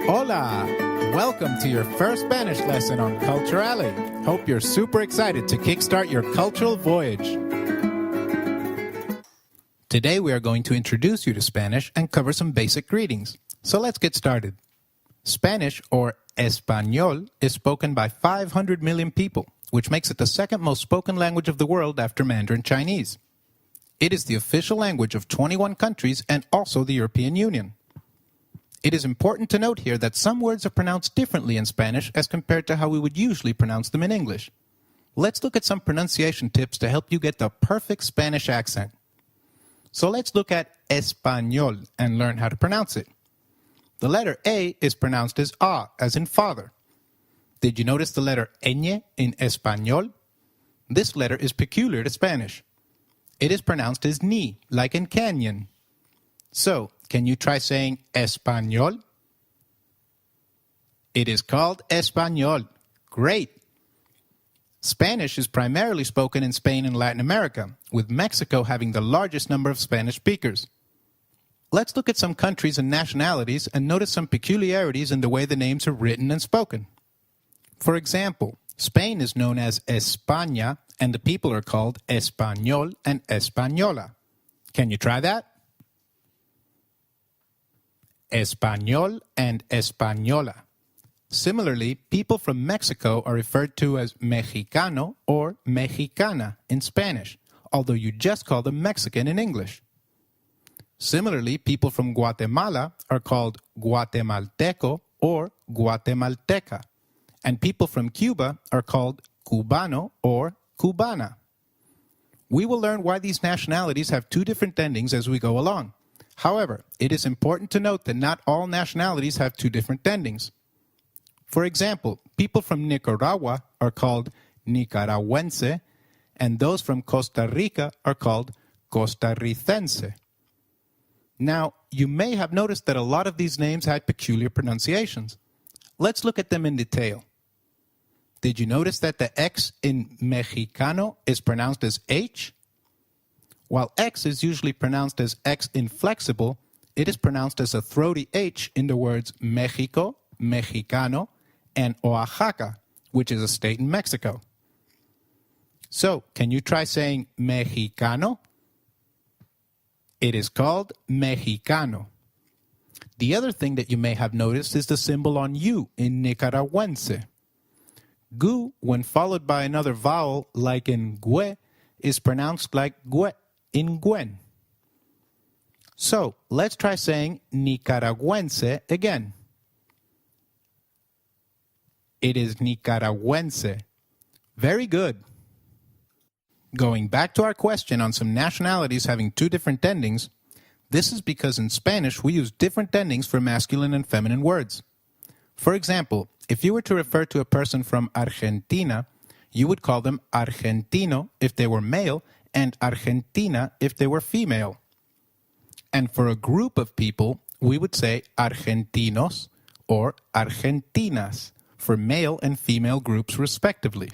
Hola! Welcome to your first Spanish lesson on Culturale. Hope you're super excited to kickstart your cultural voyage. Today we are going to introduce you to Spanish and cover some basic greetings. So let's get started. Spanish, or Español, is spoken by 500 million people, which makes it the second most spoken language of the world after Mandarin Chinese. It is the official language of 21 countries and also the European Union. It is important to note here that some words are pronounced differently in Spanish as compared to how we would usually pronounce them in English. Let's look at some pronunciation tips to help you get the perfect Spanish accent. So let's look at Español and learn how to pronounce it. The letter A is pronounced as A, as in father. Did you notice the letter ñ in Español? This letter is peculiar to Spanish. It is pronounced as ni, like in canyon. So, can you try saying Español? It is called Español. Great! Spanish is primarily spoken in Spain and Latin America, with Mexico having the largest number of Spanish speakers. Let's look at some countries and nationalities and notice some peculiarities in the way the names are written and spoken. For example, Spain is known as España, and the people are called Español and Española. Can you try that? Español and Española. Similarly, people from Mexico are referred to as Mexicano or Mexicana in Spanish, although you just call them Mexican in English. Similarly, people from Guatemala are called Guatemalteco or Guatemalteca, and people from Cuba are called Cubano or Cubana. We will learn why these nationalities have two different endings as we go along. However, it is important to note that not all nationalities have two different endings. For example, people from Nicaragua are called Nicaragüense, and those from Costa Rica are called Costarricense. Now, you may have noticed that a lot of these names had peculiar pronunciations. Let's look at them in detail. Did you notice that the X in Mexicano is pronounced as H? While X is usually pronounced as X inflexible, it is pronounced as a throaty H in the words Mexico, Mexicano, and Oaxaca, which is a state in Mexico. So, can you try saying Mexicano? It is called Mexicano. The other thing that you may have noticed is the symbol on U in Nicaragüense. Gu, when followed by another vowel like in gue, is pronounced like gue in Gwen. So, let's try saying Nicaragüense again. It is Nicaragüense. Very good. Going back to our question on some nationalities having two different endings, this is because in Spanish we use different endings for masculine and feminine words. For example, if you were to refer to a person from Argentina, you would call them Argentino if they were male and Argentina if they were female. And for a group of people, we would say Argentinos or Argentinas for male and female groups respectively.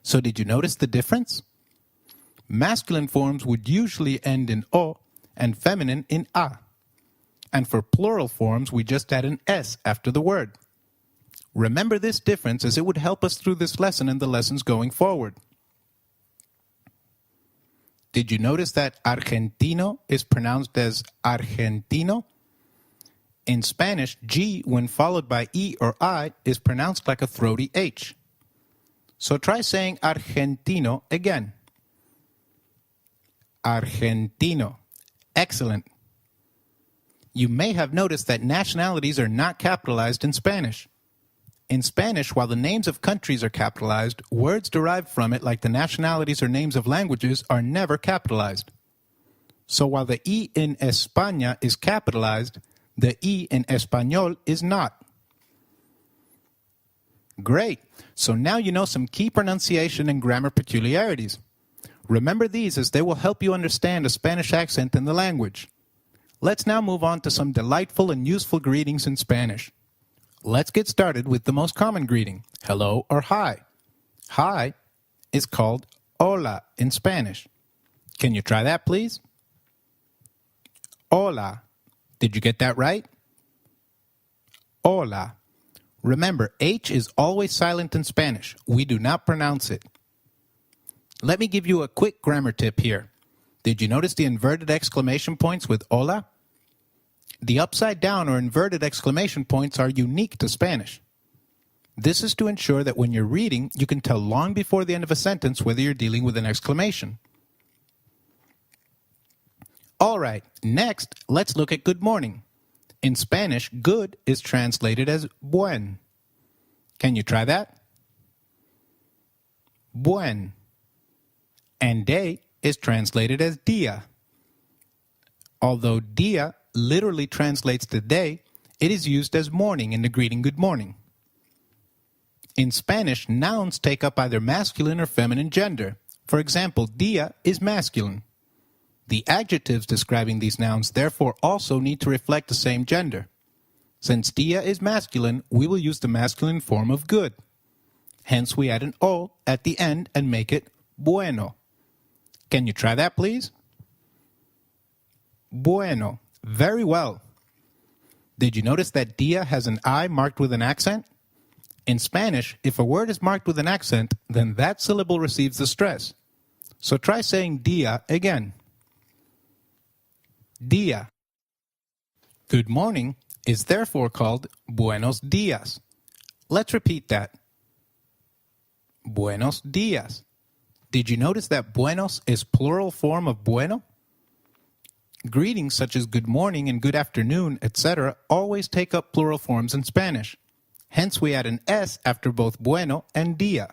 So did you notice the difference? Masculine forms would usually end in O and feminine in A. And for plural forms, we just add an S after the word. Remember this difference as it would help us through this lesson and the lessons going forward. Did you notice that Argentino is pronounced as Argentino? In Spanish, G, when followed by E or I, is pronounced like a throaty H. So try saying Argentino again. Argentino. Excellent. You may have noticed that nationalities are not capitalized in Spanish. In Spanish, while the names of countries are capitalized, words derived from it, like the nationalities or names of languages, are never capitalized. So while the E in España is capitalized, the E in Español is not. Great! So now you know some key pronunciation and grammar peculiarities. Remember these as they will help you understand a Spanish accent in the language. Let's now move on to some delightful and useful greetings in Spanish. Let's get started with the most common greeting, hello or hi. Hi is called hola in Spanish. Can you try that, please? Hola. Did you get that right? hola. Remember, H is always silent in Spanish. We do not pronounce it. Let me give you a quick grammar tip here. Did you notice the inverted exclamation points with hola? The upside down or inverted exclamation points are unique to Spanish. This is to ensure that when you're reading, you can tell long before the end of a sentence whether you're dealing with an exclamation. All right, next, let's look at good morning. In Spanish, good is translated as buen. Can you try that? Buen. And day is translated as dia. Although dia literally translates to day, it is used as morning in the greeting good morning. In Spanish, nouns take up either masculine or feminine gender. For example, dia is masculine. The adjectives describing these nouns therefore also need to reflect the same gender. Since dia is masculine, we will use the masculine form of good. Hence, we add an o at the end and make it bueno. Can you try that, please? Bueno. Very well. Did you notice that dia has an I marked with an accent? In Spanish, if a word is marked with an accent, then that syllable receives the stress. So try saying dia again. Dia. Good morning is therefore called buenos dias. Let's repeat that. Buenos dias. Did you notice that buenos is plural form of bueno? Greetings such as good morning and good afternoon, etc. always take up plural forms in Spanish. Hence, we add an S after both bueno and dia.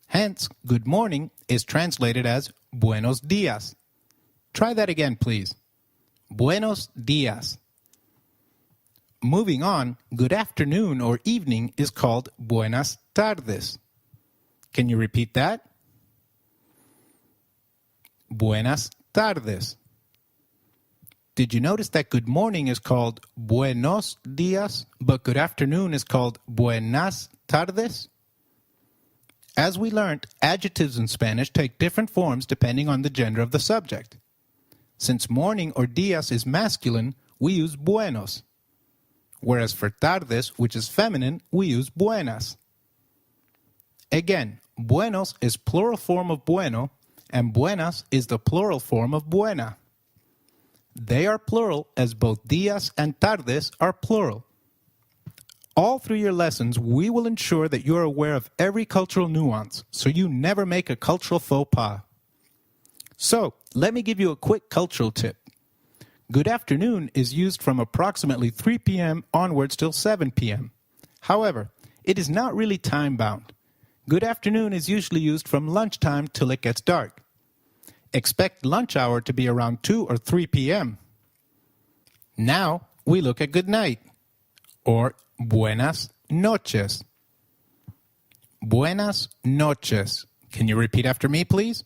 Hence, good morning is translated as buenos dias. Try that again, please. Buenos dias. Moving on, good afternoon or evening is called buenas tardes. Can you repeat that? Buenas tardes. Did you notice that good morning is called buenos dias, but good afternoon is called buenas tardes? As we learned, adjectives in Spanish take different forms depending on the gender of the subject. Since morning or dias is masculine, we use buenos. Whereas for tardes, which is feminine, we use buenas. Again, buenos is plural form of bueno, and buenas is the plural form of buena. They are plural as both dias and tardes are plural. All through your lessons, we will ensure that you are aware of every cultural nuance, so you never make a cultural faux pas. So, let me give you a quick cultural tip. Good afternoon is used from approximately 3 p.m. onwards till 7 p.m. However, it is not really time-bound. Good afternoon is usually used from lunchtime till it gets dark. Expect lunch hour to be around 2 or 3 p.m. Now, we look at good night, or buenas noches. Buenas noches. Can you repeat after me, please?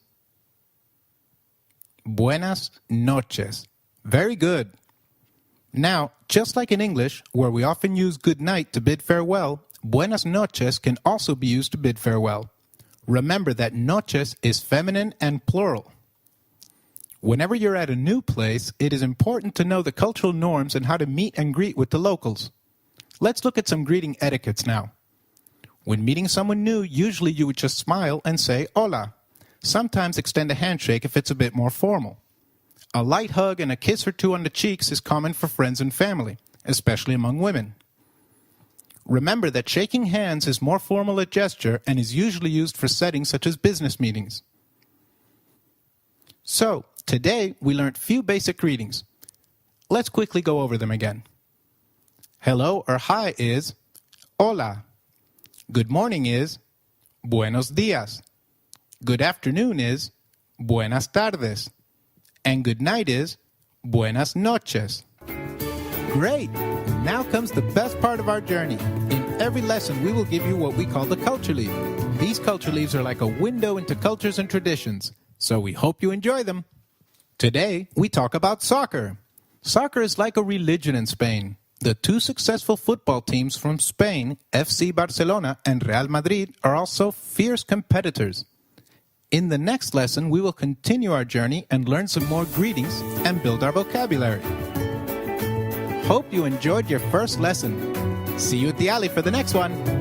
Buenas noches. Very good. Now, just like in English, where we often use good night to bid farewell, buenas noches can also be used to bid farewell. Remember that noches is feminine and plural. Whenever you're at a new place, it is important to know the cultural norms and how to meet and greet with the locals. Let's look at some greeting etiquettes now. When meeting someone new, usually you would just smile and say hola. Sometimes extend a handshake if it's a bit more formal. A light hug and a kiss or two on the cheeks is common for friends and family, especially among women. Remember that shaking hands is more formal a gesture and is usually used for settings such as business meetings. So, today we learned few basic greetings. Let's quickly go over them again. Hello or hi is hola. Good morning is buenos dias. Good afternoon is buenas tardes. And good night is buenas noches. Great! Now comes the best part of our journey. In every lesson, we will give you what we call the culture leaf. These culture leaves are like a window into cultures and traditions, so we hope you enjoy them. Today, we talk about soccer. Soccer is like a religion in Spain. The two successful football teams from Spain, FC Barcelona and Real Madrid, are also fierce competitors. In the next lesson, we will continue our journey and learn some more greetings and build our vocabulary. Hope you enjoyed your first lesson. See you at the alley for the next one.